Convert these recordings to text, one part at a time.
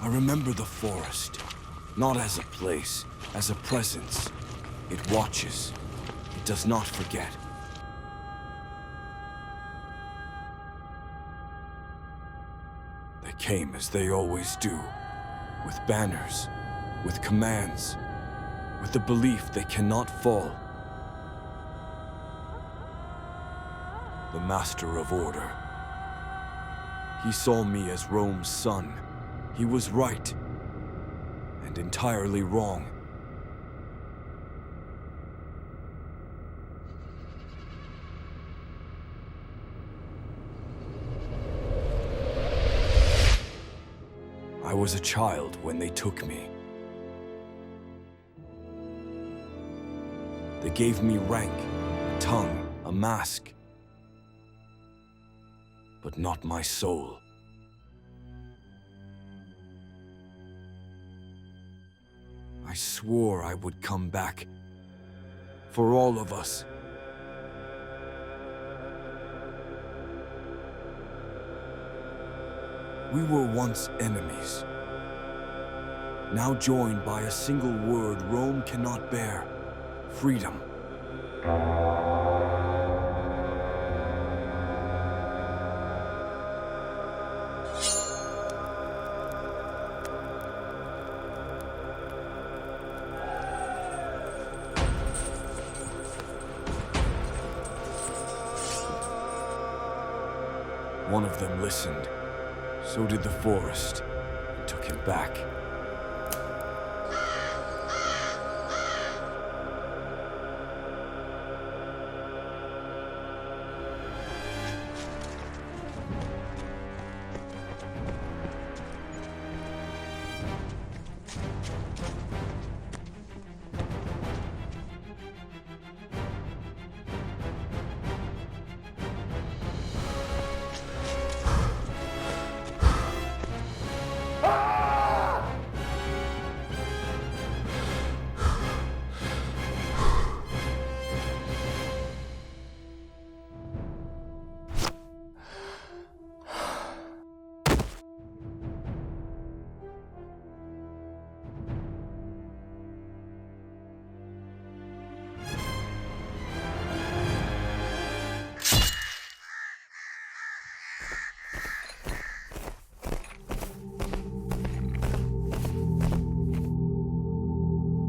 I remember the forest, not as a place, as a presence. It watches. It does not forget. They came as they always do, with banners, with commands, with the belief they cannot fall. The master of order. He saw me as Rome's son. He was right, and entirely wrong. I was a child when they took me. They gave me rank, a tongue, a mask, but not my soul. I swore I would come back, for all of us. We were once enemies, now joined by a single word Rome cannot bear: freedom. One of them listened. So did the forest, and took him back.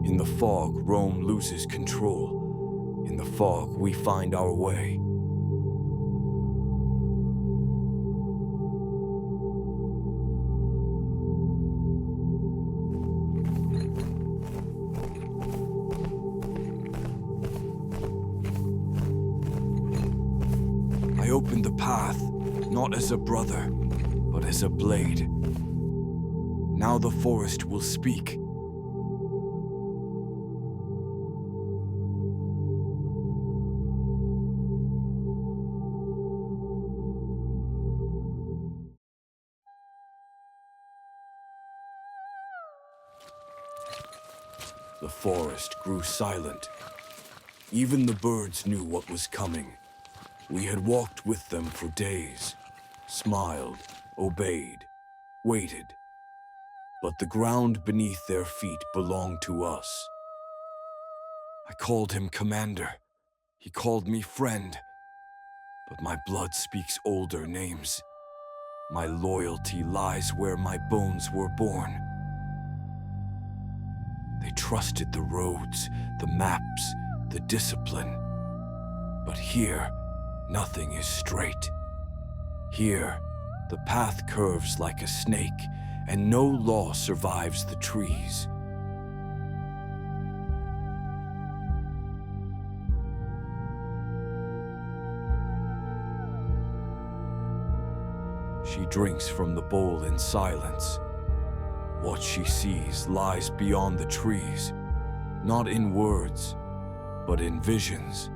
In the fog, Rome loses control. In the fog, we find our way. I opened the path, not as a brother, but as a blade. Now the forest will speak. The forest grew silent. Even the birds knew what was coming. We had walked with them for days, smiled, obeyed, waited. But the ground beneath their feet belonged to us. I called him commander. He called me friend. But my blood speaks older names. My loyalty lies where my bones were born. They trusted the roads, the maps, the discipline. But here, nothing is straight. Here, the path curves like a snake, and no law survives the trees. She drinks from the bowl in silence. What she sees lies beyond the trees, not in words, but in visions.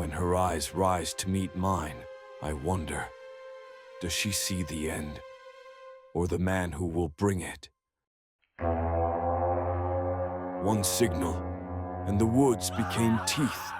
When her eyes rise to meet mine, I wonder, does she see the end, or the man who will bring it? One signal, and the woods became teeth.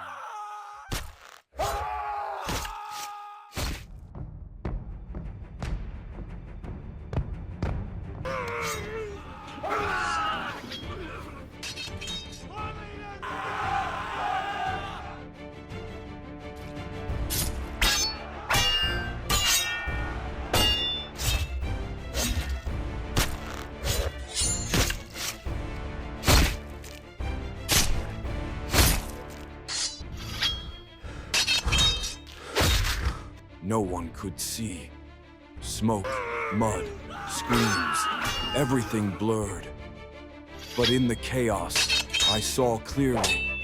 No one could see. Smoke, mud, screams, everything blurred. But in the chaos, I saw clearly.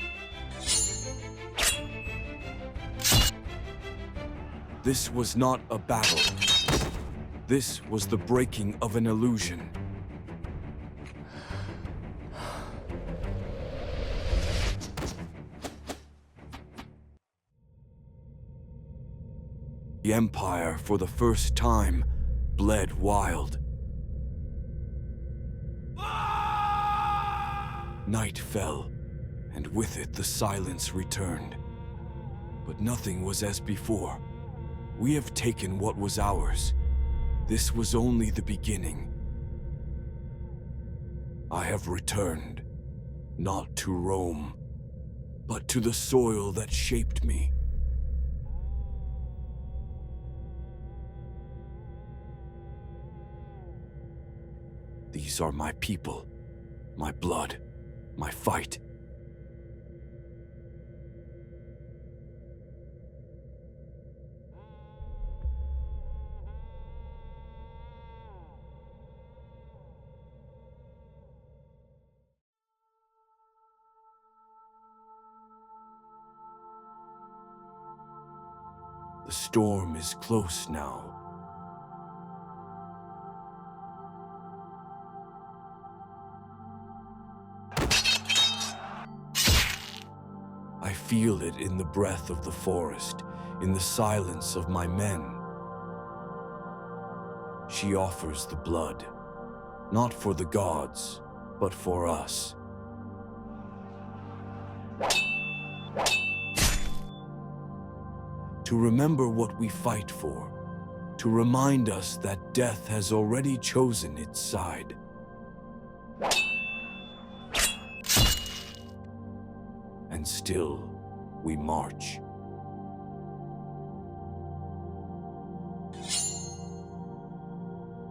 This was not a battle. This was the breaking of an illusion. The Empire, for the first time, bled wild. Night fell, and with it the silence returned. But nothing was as before. We have taken what was ours. This was only the beginning. I have returned, not to Rome, but to the soil that shaped me. These are my people, my blood, my fight. The storm is close now. I feel it in the breath of the forest, in the silence of my men. She offers the blood, not for the gods, but for us. To remember what we fight for, to remind us that death has already chosen its side. And still, we march.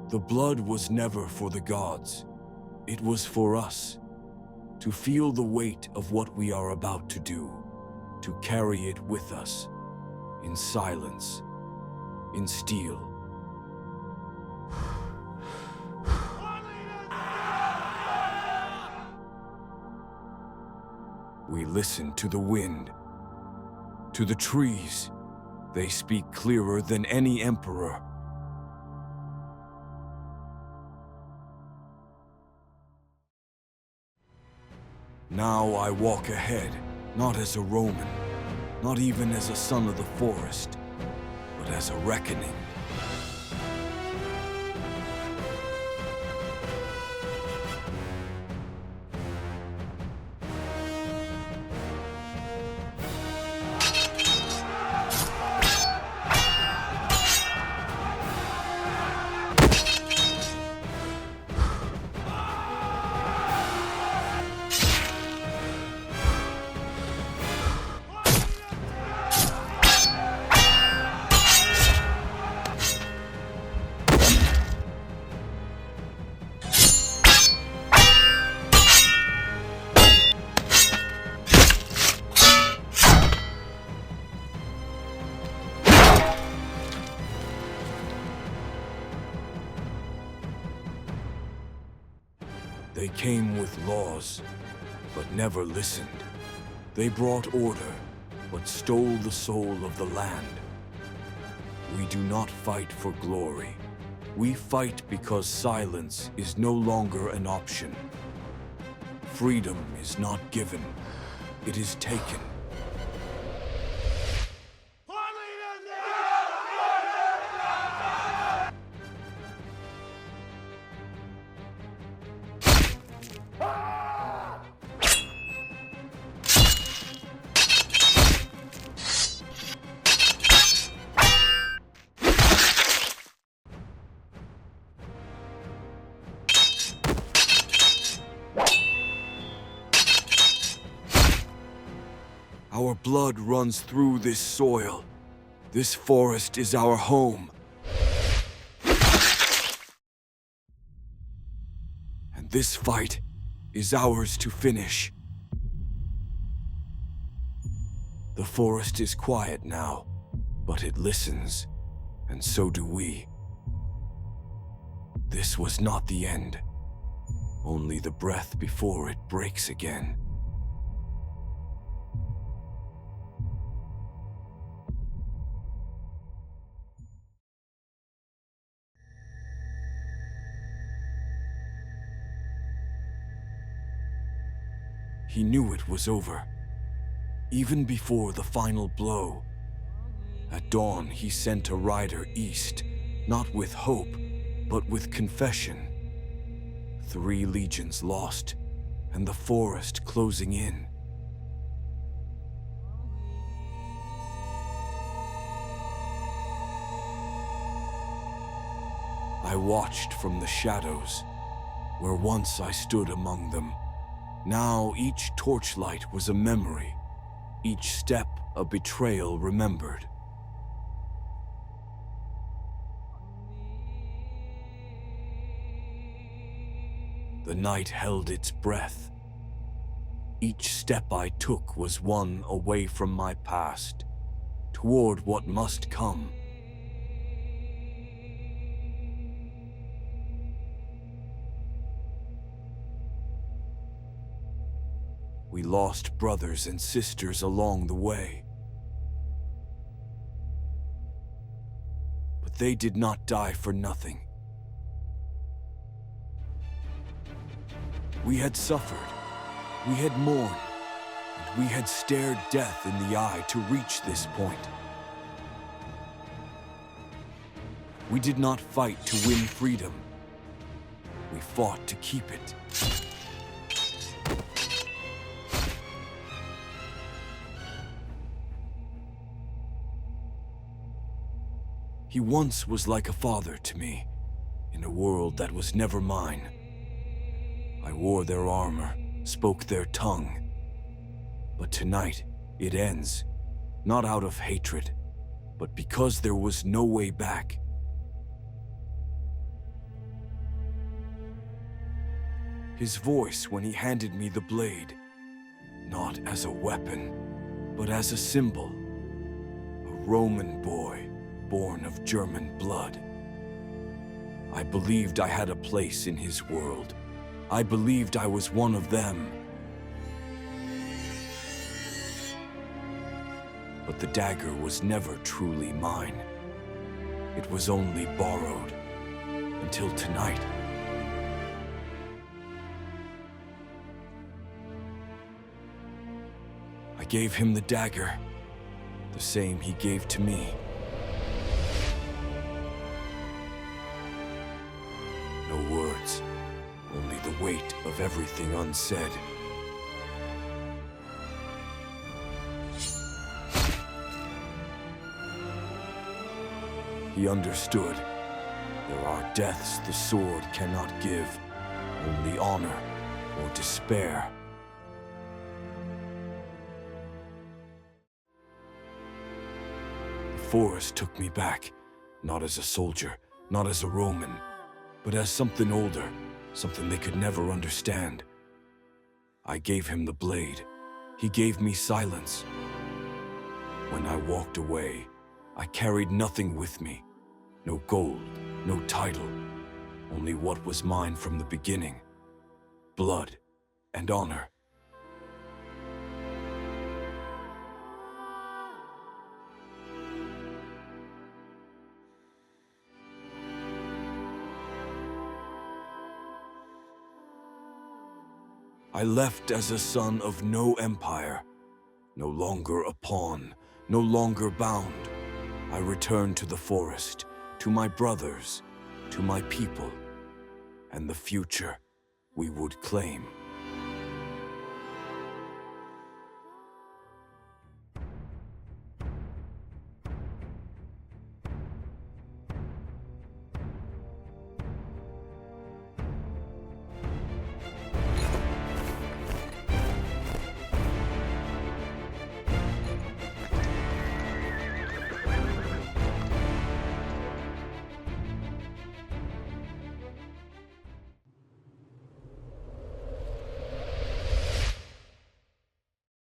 The blood was never for the gods. It was for us, to feel the weight of what we are about to do, to carry it with us, in silence, in steel. We listen to the wind, to the trees. They speak clearer than any emperor. Now I walk ahead, not as a Roman, not even as a son of the forest, but as a reckoning. They came with laws, but never listened. They brought order, but stole the soul of the land. We do not fight for glory. We fight because silence is no longer an option. Freedom is not given, it is taken. Our blood runs through this soil. This forest is our home. And this fight is ours to finish. The forest is quiet now, but it listens, and so do we. This was not the end, only the breath before it breaks again. He knew it was over, even before the final blow. At dawn, he sent a rider east, not with hope, but with confession. 3 legions lost, and the forest closing in. I watched from the shadows, where once I stood among them. Now each torchlight was a memory, each step a betrayal remembered. The night held its breath. Each step I took was one away from my past, toward what must come. We lost brothers and sisters along the way. But they did not die for nothing. We had suffered, we had mourned, and we had stared death in the eye to reach this point. We did not fight to win freedom. We fought to keep it. He once was like a father to me, in a world that was never mine. I wore their armor, spoke their tongue. But tonight, it ends, not out of hatred, but because there was no way back. His voice when he handed me the blade, not as a weapon, but as a symbol. A Roman boy, born of German blood. I believed I had a place in his world. I believed I was one of them. But the dagger was never truly mine. It was only borrowed, until tonight. I gave him the dagger, the same he gave to me. No words, only the weight of everything unsaid. He understood. There are deaths the sword cannot give, only honor or despair. The forest took me back, not as a soldier, not as a Roman, but as something older, something they could never understand. I gave him the blade. He gave me silence. When I walked away, I carried nothing with me. No gold, no title. Only what was mine from the beginning. Blood and honor. I left as a son of no empire, no longer a pawn, no longer bound. I returned to the forest, to my brothers, to my people, and the future we would claim.